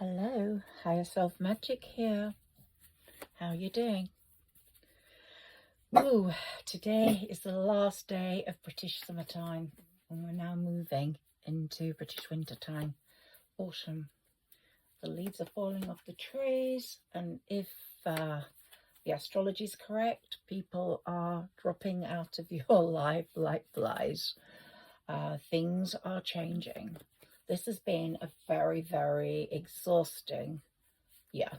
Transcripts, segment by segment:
Hello, Higher Self Magic here. How you doing? Ooh, today is the last day of British summertime, and we're now moving into British winter time, autumn. The leaves are falling off the trees, and if the astrology is correct, people are dropping out of your life like flies. Things are changing. This has been a very, very exhausting year.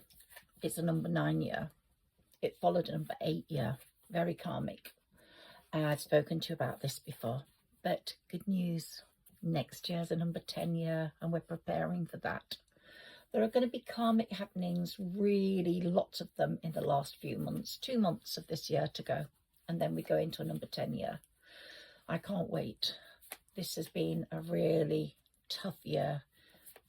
It's a number 9 year. It followed a number 8 year. Very karmic. I've spoken to you about this before, but good news. Next year is a number 10 year, and we're preparing for that. There are going to be karmic happenings, really lots of them in the last few months. 2 months of this year to go, and then we go into a number 10 year. I can't wait. This has been a really tough year.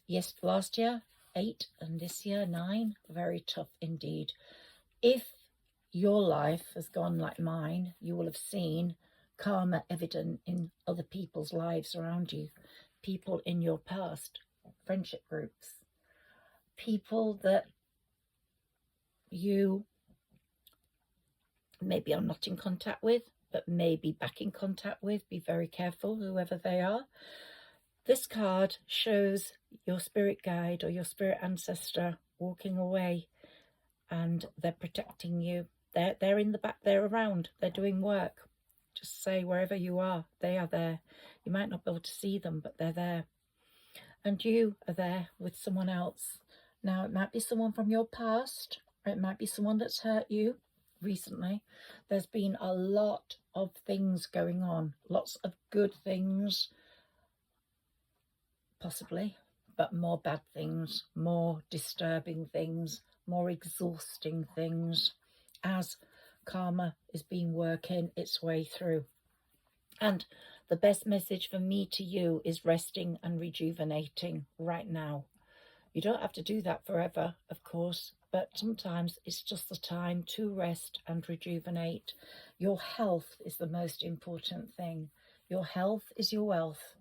Yes, last year 8 and this year 9. Very tough indeed. If your life has gone like mine, you will have seen karma evident in other people's lives around you, people in your past, friendship groups, people that you maybe are not in contact with, but maybe back in contact with. Be very careful, whoever they are. This card shows your spirit guide or your spirit ancestor walking away, and they're protecting you. They're in the back, they're around, they're doing work. Just say wherever you are, they are there. You might not be able to see them, but they're there. And you are there with someone else. Now, it might be someone from your past, or it might be someone that's hurt you recently. There's been a lot of things going on, lots of good things, possibly, but more bad things, more disturbing things, more exhausting things, as karma is being working its way through. And the best message for me to you is resting and rejuvenating right now. You don't have to do that forever, of course, but sometimes it's just the time to rest and rejuvenate. Your health is the most important thing. Your health is your wealth.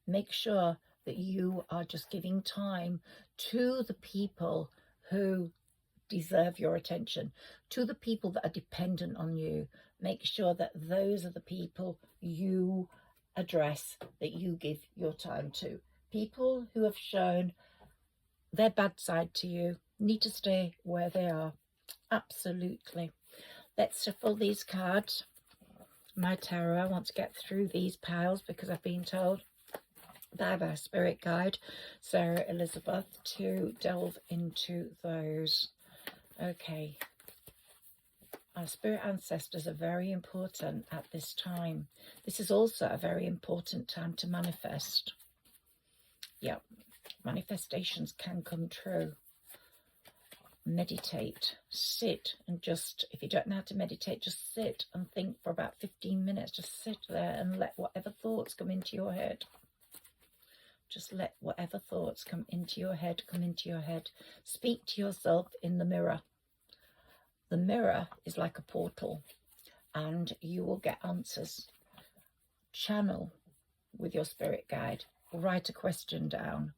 Make sure that you are just giving time to the people who deserve your attention, to the people that are dependent on you. Make sure that those are the people you address, that you give your time to. People who have shown their bad side to you need to stay where they are. Absolutely. Let's shuffle these cards. My tarot, I want to get through these piles because I've been told by our spirit guide, Sarah Elizabeth, to delve into those. Okay. Our spirit ancestors are very important at this time. This is also a very important time to manifest. Yeah, manifestations can come true. Meditate, sit, and just, if you don't know how to meditate, just sit and think for about 15 minutes. Just sit there and let whatever thoughts come into your head. Just let whatever thoughts come into your head, come into your head. Speak to yourself in the mirror. The mirror is like a portal, and you will get answers. Channel with your spirit guide. Write a question down.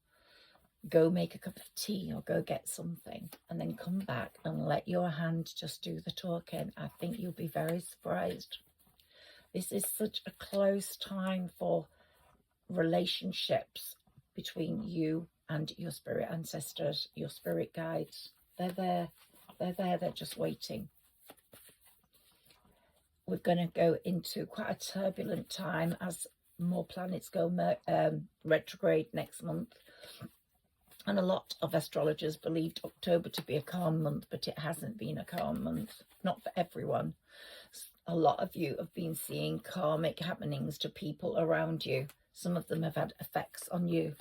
Go make a cup of tea or go get something, and then come back and let your hand just do the talking. I think you'll be very surprised. This is such a close time for relationships between you and your spirit ancestors, your spirit guides. They're there. They're there. They're just waiting. We're going to go into quite a turbulent time as more planets go retrograde next month. And a lot of astrologers believed October to be a calm month, but it hasn't been a calm month. Not for everyone. A lot of you have been seeing karmic happenings to people around you. Some of them have had effects on you.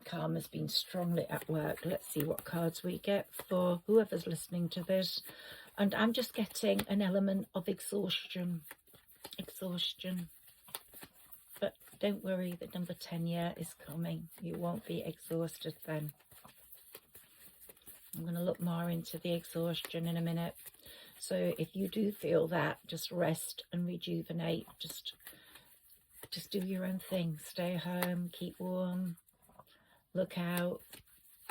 Karma's been strongly at work. Let's see what cards we get for whoever's listening to this. And I'm just getting an element of exhaustion. Exhaustion. But don't worry, the number 10 year is coming. You won't be exhausted then. I'm going to look more into the exhaustion in a minute. So if you do feel that, just rest and rejuvenate. Just do your own thing. Stay home, keep warm, look out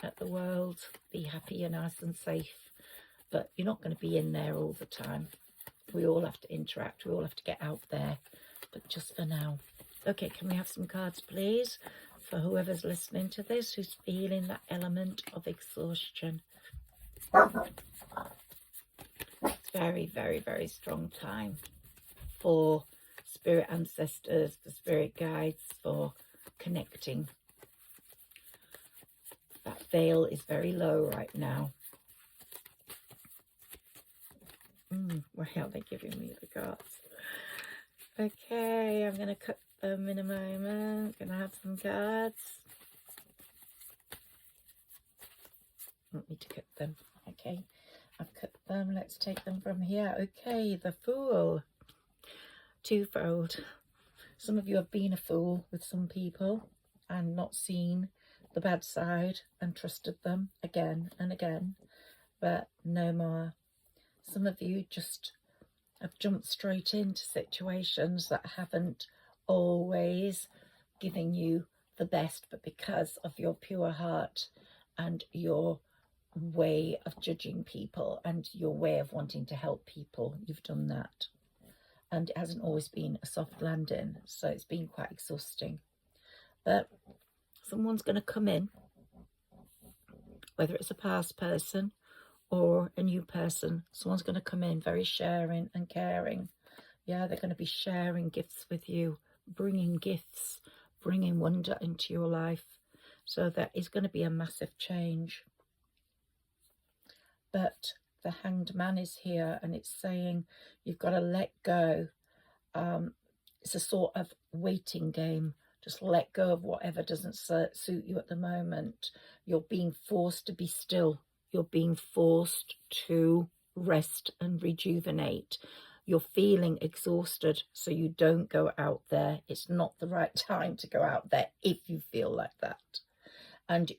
at the world, be happy and nice and safe. But you're not going to be in there all the time. We all have to interact. We all have to get out there. But just for now. Okay, can we have some cards, please? For whoever's listening to this, who's feeling that element of exhaustion. It's very, very, very strong time for spirit ancestors, for spirit guides, for connecting. That veil is very low right now. Why are they giving me the cards? Okay, I'm going to cut them in a moment. Going to have some cards. Want me to cut them? Okay, I've cut them. Let's take them from here. Okay, the Fool. Twofold. Some of you have been a fool with some people and not seen the bad side and trusted them again and again, but no more. Some of you just have jumped straight into situations that haven't always given you the best, but because of your pure heart and your way of judging people and your way of wanting to help people, you've done that. And it hasn't always been a soft landing, so it's been quite exhausting. But someone's going to come in, whether it's a past person or a new person, someone's going to come in very sharing and caring. Yeah, they're going to be sharing gifts with you, bringing gifts, bringing wonder into your life. So that is going to be a massive change. But the Hanged Man is here, and it's saying you've got to let go. It's a sort of waiting game. Just let go of whatever doesn't suit you at the moment. You're being forced to be still. You're being forced to rest and rejuvenate. You're feeling exhausted, so you don't go out there. It's not the right time to go out there if you feel like that. And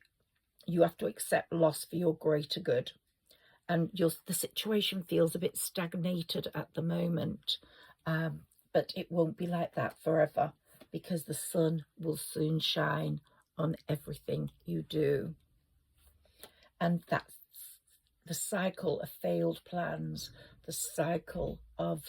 you have to accept loss for your greater good. And the situation feels a bit stagnated at the moment. But it won't be like that forever, because the sun will soon shine on everything you do. And that's the cycle of failed plans, the cycle of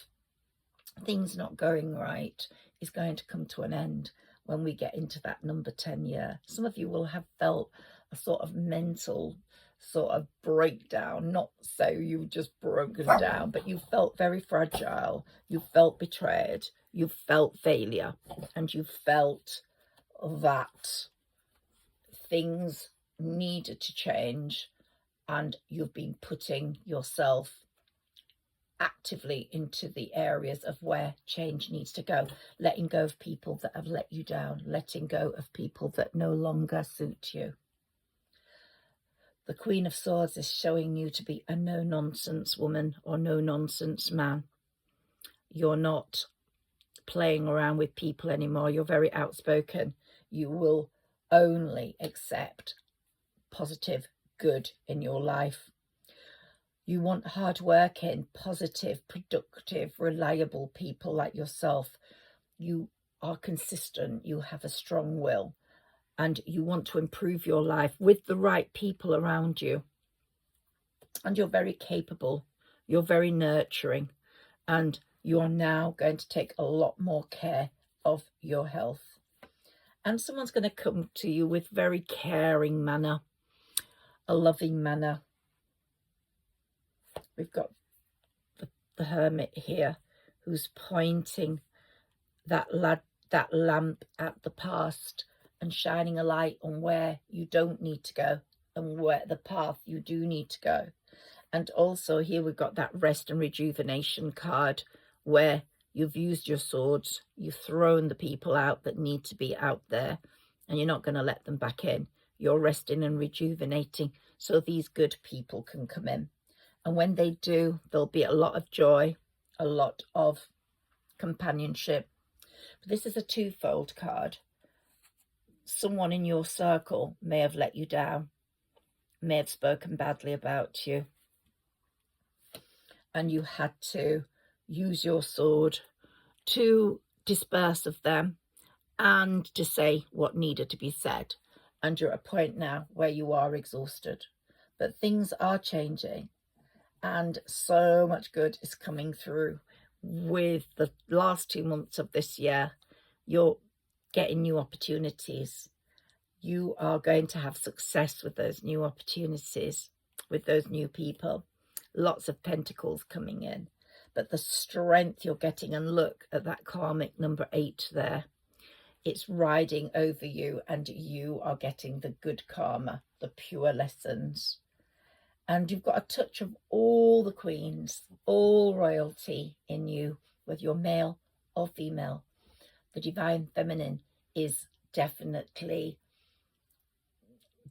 things not going right is going to come to an end when we get into that number 10 year. Some of you will have felt a sort of mental sort of breakdown, not so you've just broken down, but you felt very fragile, you felt betrayed, you felt failure, and you felt that things needed to change, and you've been putting yourself actively into the areas of where change needs to go, letting go of people that have let you down, letting go of people that no longer suit you. The Queen of Swords is showing you to be a no-nonsense woman or no-nonsense man. You're not playing around with people anymore. You're very outspoken. You will only accept positive good in your life. You want hard-working, positive, productive, reliable people like yourself. You are consistent. You have a strong will. And you want to improve your life with the right people around you. And you're very capable. You're very nurturing. And you are now going to take a lot more care of your health. And someone's going to come to you with very caring manner, a loving manner. We've got the Hermit here, who's pointing that lamp at the past and shining a light on where you don't need to go and where the path you do need to go. And also here we've got that rest and rejuvenation card, where you've used your swords, you've thrown the people out that need to be out there, and you're not going to let them back in. You're resting and rejuvenating so these good people can come in. And when they do, there'll be a lot of joy, a lot of companionship. But this is a twofold card. Someone in your circle may have let you down, may have spoken badly about you, and you had to use your sword to disperse of them and to say what needed to be said. and you're at a point now where you are exhausted, but things are changing, and so much good is coming through. With the last 2 months of this year, you're getting new opportunities. You are going to have success with those new opportunities, with those new people. Lots of pentacles coming in, but the strength you're getting, and look at that karmic number 8 there. It's riding over you, and you are getting the good karma, the pure lessons. And you've got a touch of all the queens, all royalty in you, whether you're male or female. The divine feminine is definitely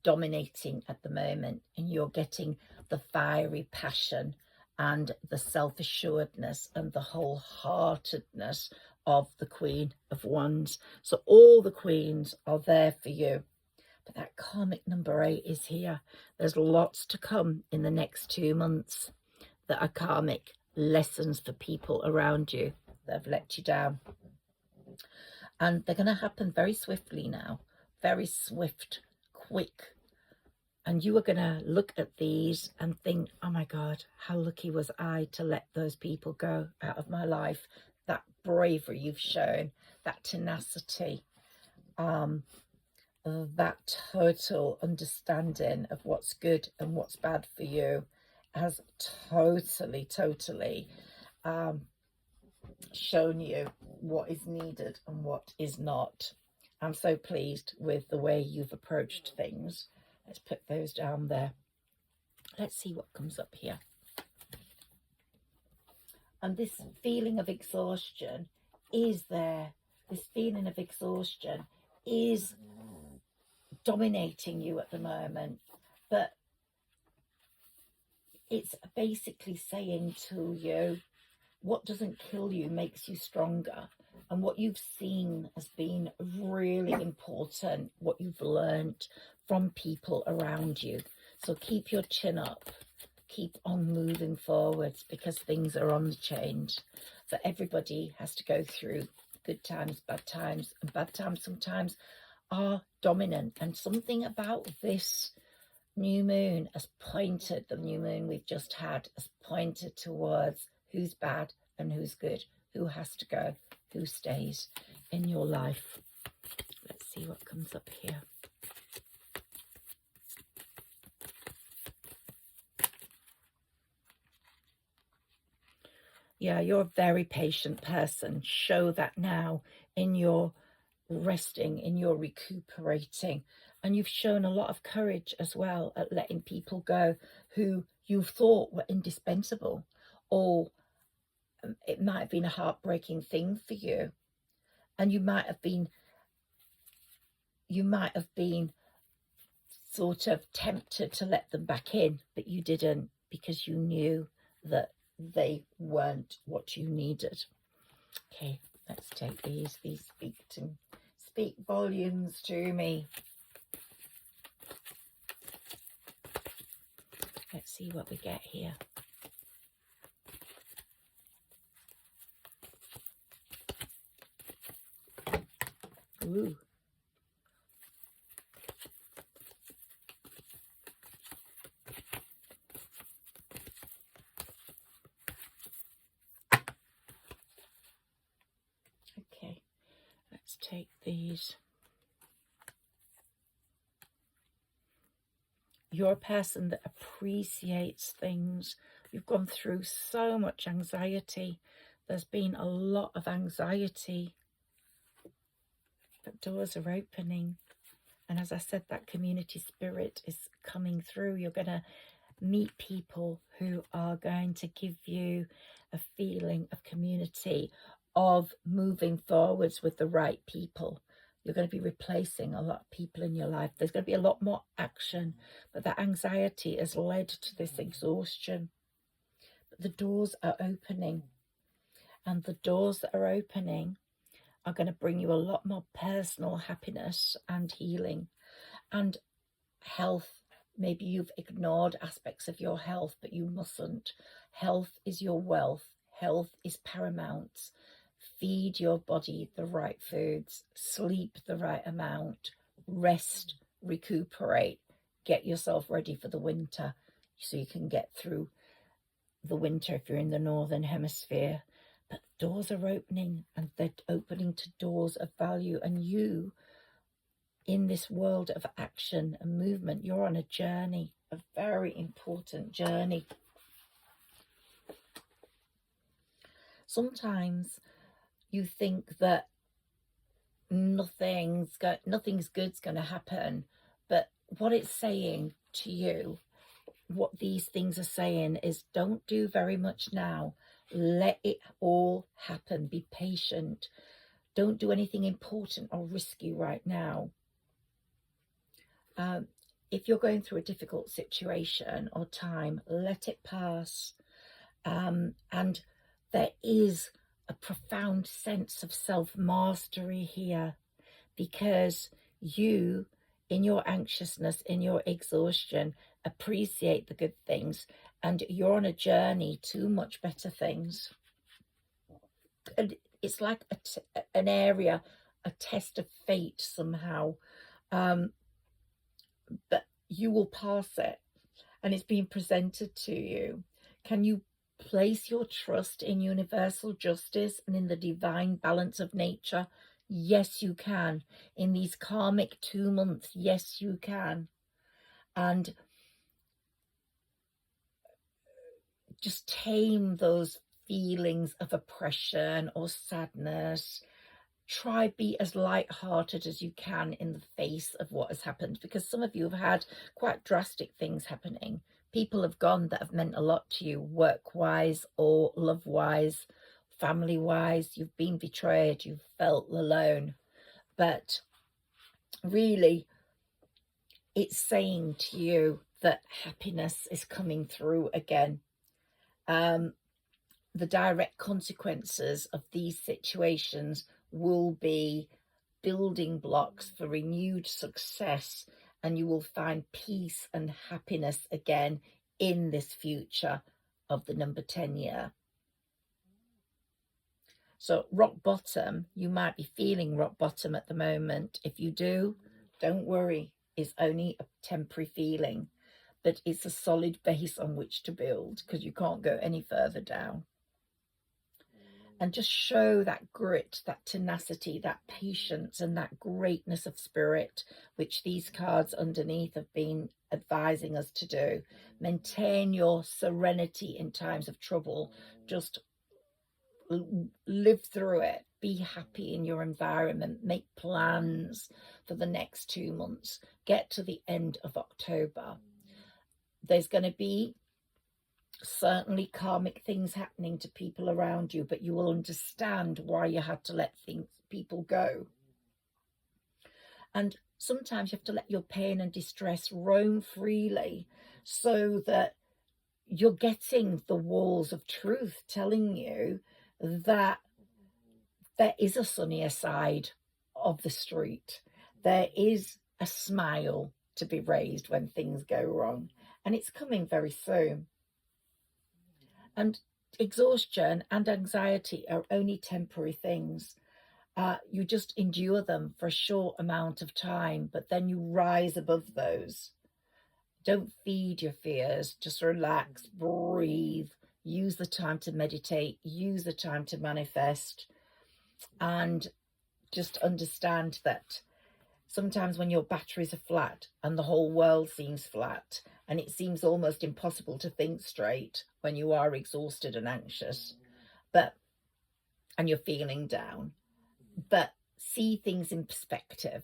dominating at the moment, and you're getting the fiery passion and the self-assuredness and the wholeheartedness of the Queen of Wands. So all the queens are there for you. But that karmic number 8 is here. There's lots to come in the next 2 months that are karmic lessons for people around you that have let you down. And they're going to happen very swiftly now. Very swift, quick. And you are going to look at these and think, oh my God, how lucky was I to let those people go out of my life. That bravery you've shown, that tenacity, that total understanding of what's good and what's bad for you has totally shown you what is needed and what is not. I'm so pleased with the way you've approached things. Let's put those down there. Let's see what comes up here. And this feeling of exhaustion is there. This feeling of exhaustion is dominating you at the moment, but it's basically saying to you, what doesn't kill you makes you stronger. And what you've seen has been really important, what you've learned from people around you. So keep your chin up, keep on moving forwards, because things are on the change. So everybody has to go through good times, and bad times sometimes are dominant. And something about this new moon has pointed, the new moon we've just had, has pointed towards who's bad and who's good, who has to go, who stays in your life. Let's see what comes up here. Yeah, you're a very patient person. Show that now in your resting, in your recuperating. And you've shown a lot of courage as well at letting people go who you thought were indispensable, or it might have been a heartbreaking thing for you, and you might have been sort of tempted to let them back in, but you didn't, because you knew that they weren't what you needed. Okay, let's take these speak volumes to me. Let's see what we get here. Ooh. Okay, let's take these. You're a person that appreciates things. You've gone through so much anxiety. There's been a lot of anxiety, but doors are opening. And as I said, that community spirit is coming through. You're going to meet people who are going to give you a feeling of community, of moving forwards with the right people. You're going to be replacing a lot of people in your life. There's going to be a lot more action, but that anxiety has led to this exhaustion. But the doors are opening, and the doors that are opening are going to bring you a lot more personal happiness and healing and health. Maybe you've ignored aspects of your health, but you mustn't. Health is your wealth. Health is paramount. Feed your body the right foods, sleep the right amount, rest recuperate, get yourself ready for the winter so you can get through the winter if you're in the northern hemisphere. But doors are opening, and they're opening to doors of value, and you, in this world of action and movement, you're on a journey, a very important journey. Sometimes you think that nothing's good's going to happen, but what it's saying to you, what these things are saying, is don't do very much now. Let it all happen. Be patient. Don't do anything important or risky right now. If you're going through a difficult situation or time, let it pass. And there is a profound sense of self-mastery here, because you, in your anxiousness, in your exhaustion, appreciate the good things, and you're on a journey to much better things. And it's like an area, a test of fate somehow. But you will pass it, and it's being presented to you. Can you place your trust in universal justice and in the divine balance of nature? Yes, you can. In these karmic 2 months, yes, you can. And just tame those feelings of oppression or sadness. Try be as light-hearted as you can in the face of what has happened, because some of you have had quite drastic things happening. People have gone that have meant a lot to you, work-wise or love-wise, family-wise. You've been betrayed, you've felt alone. But really, it's saying to you that happiness is coming through again. The direct consequences of these situations will be building blocks for renewed success, and you will find peace and happiness again in this future of the number 10 year. So rock bottom, you might be feeling rock bottom at the moment. If you do, don't worry, it's only a temporary feeling, but it's a solid base on which to build, because you can't go any further down. And just show that grit, that tenacity, that patience, and that greatness of spirit, which these cards underneath have been advising us to do. Maintain your serenity in times of trouble. Just live through it. Be happy in your environment. Make plans for the next 2 months. Get to the end of October. There's going to be certainly karmic things happening to people around you, but you will understand why you had to let people go. And sometimes you have to let your pain and distress roam freely, so that you're getting the walls of truth telling you that there is a sunnier side of the street. There is a smile to be raised when things go wrong, and it's coming very soon. And exhaustion and anxiety are only temporary things. You just endure them for a short amount of time, but then you rise above those. Don't feed your fears. Just relax, breathe, use the time to meditate, use the time to manifest, and just understand that sometimes when your batteries are flat and the whole world seems flat, and it seems almost impossible to think straight when you are exhausted and anxious, and you're feeling down, but see things in perspective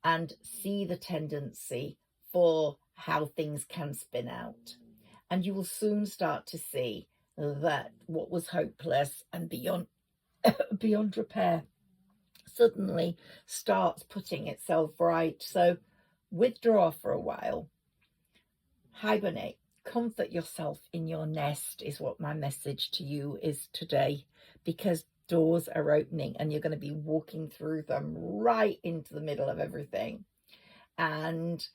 and see the tendency for how things can spin out. And you will soon start to see that what was hopeless and beyond repair suddenly starts putting itself right. So withdraw for a while, hibernate, comfort yourself in your nest is what my message to you is today, because doors are opening and you're going to be walking through them right into the middle of everything. And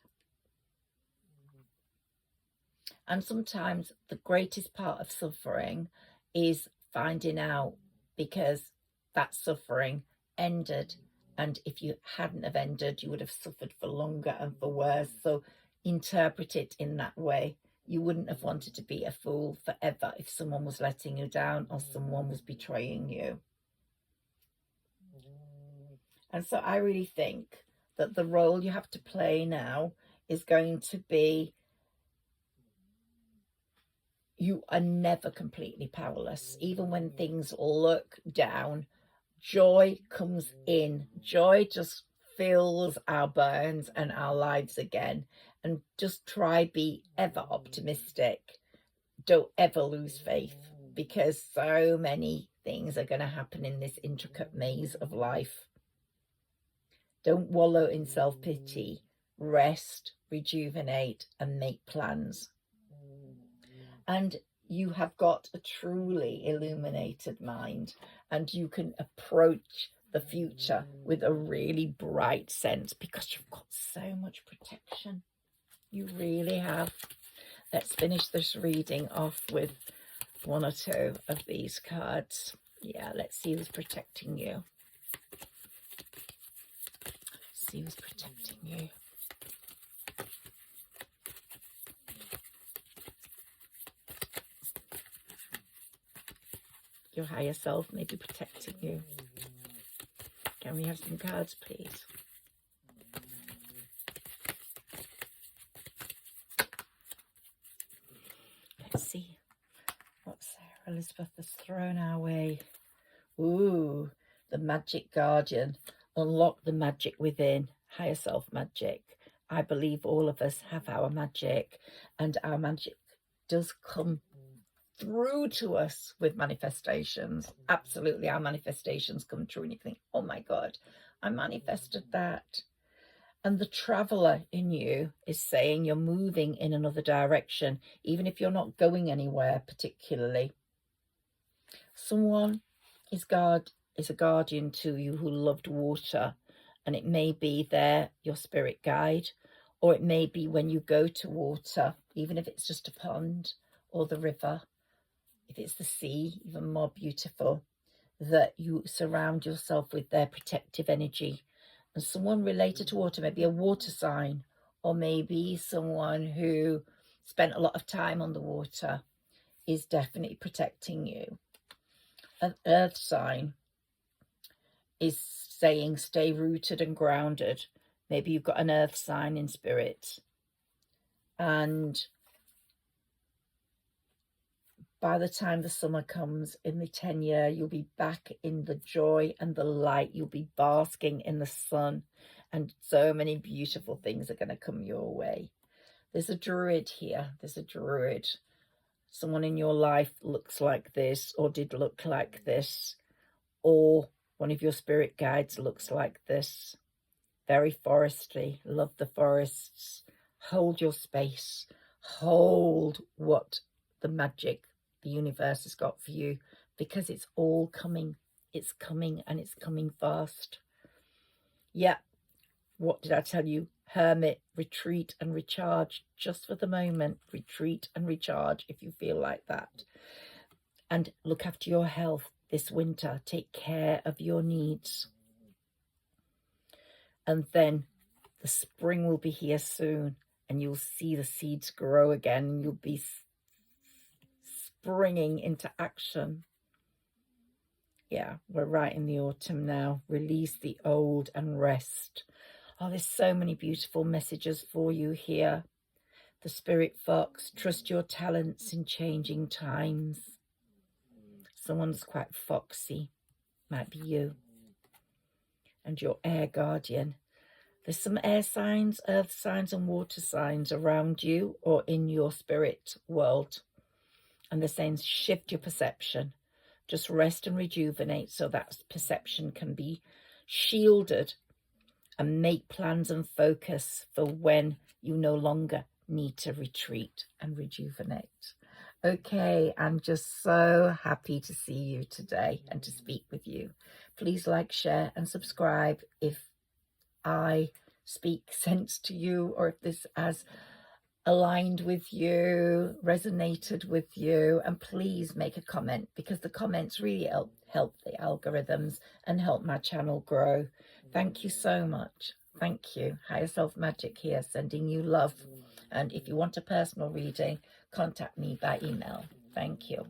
sometimes the greatest part of suffering is finding out, because that suffering ended And if you hadn't have ended, you would have suffered for longer and for worse. So interpret it in that way. You wouldn't have wanted to be a fool forever if someone was letting you down or someone was betraying you. And so I really think that the role you have to play now is going to be, you are never completely powerless. Even when things look down, joy comes in. Joy just fills our bones and our lives again. And just try be ever optimistic. Don't ever lose faith, because so many things are going to happen in this intricate maze of life. Don't wallow in self-pity. Rest, rejuvenate, and make plans. And you have got a truly illuminated mind, and you can approach the future with a really bright sense, because you've got so much protection. You really have. Let's finish this reading off with one or two of these cards. Yeah, let's see who's protecting you. See who's protecting you. Your higher self may be protecting you. Can we have some cards, please? Let's see what Sarah Elizabeth has thrown our way. Ooh, the Magic Guardian. Unlock the magic within. Higher self magic. I believe all of us have our magic, and our magic does come through to us with manifestations. Absolutely, our manifestations come true, and you think, oh my God, I manifested that. And the traveler in you is saying you're moving in another direction, even if you're not going anywhere particularly. Someone is a guardian to you who loved water, and it may be your spirit guide, or it may be when you go to water, even if it's just a pond or the river, if it's the sea, even more beautiful, that you surround yourself with their protective energy. And someone related to water, maybe a water sign, or maybe someone who spent a lot of time on the water, is definitely protecting you. An earth sign is saying stay rooted and grounded. Maybe you've got an earth sign in spirit. And by the time the summer comes in the 10-year, you'll be back in the joy and the light. You'll be basking in the sun, and so many beautiful things are going to come your way. There's a druid here. There's a druid. Someone in your life looks like this, or did look like this, or one of your spirit guides looks like this. Very foresty. Love the forests. Hold your space. Hold what the magic the universe has got for you, because it's all coming. It's coming, and it's coming fast. Yeah. What did I tell you? Hermit, retreat and recharge just for the moment. Retreat and recharge if you feel like that. And look after your health this winter. Take care of your needs. And then the spring will be here soon, and you'll see the seeds grow again, and you'll be springing into action. Yeah, we're right in the autumn now. Release the old and rest. Oh, there's so many beautiful messages for you here. The Spirit Fox, trust your talents in changing times. Someone's quite foxy, might be you. And your air guardian. There's some air signs, earth signs and water signs around you or in your spirit world. And they're saying shift your perception. Just rest and rejuvenate so that perception can be shielded, and make plans and focus for when you no longer need to retreat and rejuvenate. Okay, I'm just so happy to see you today and to speak with you. Please like, share and subscribe if I speak sense to you, or if this has aligned with you, resonated with you. And please make a comment, because the comments really help the algorithms and help my channel grow. Thank you so much. Thank you. Higher Self Magic here, sending you love. And if you want a personal reading, contact me by email. Thank you.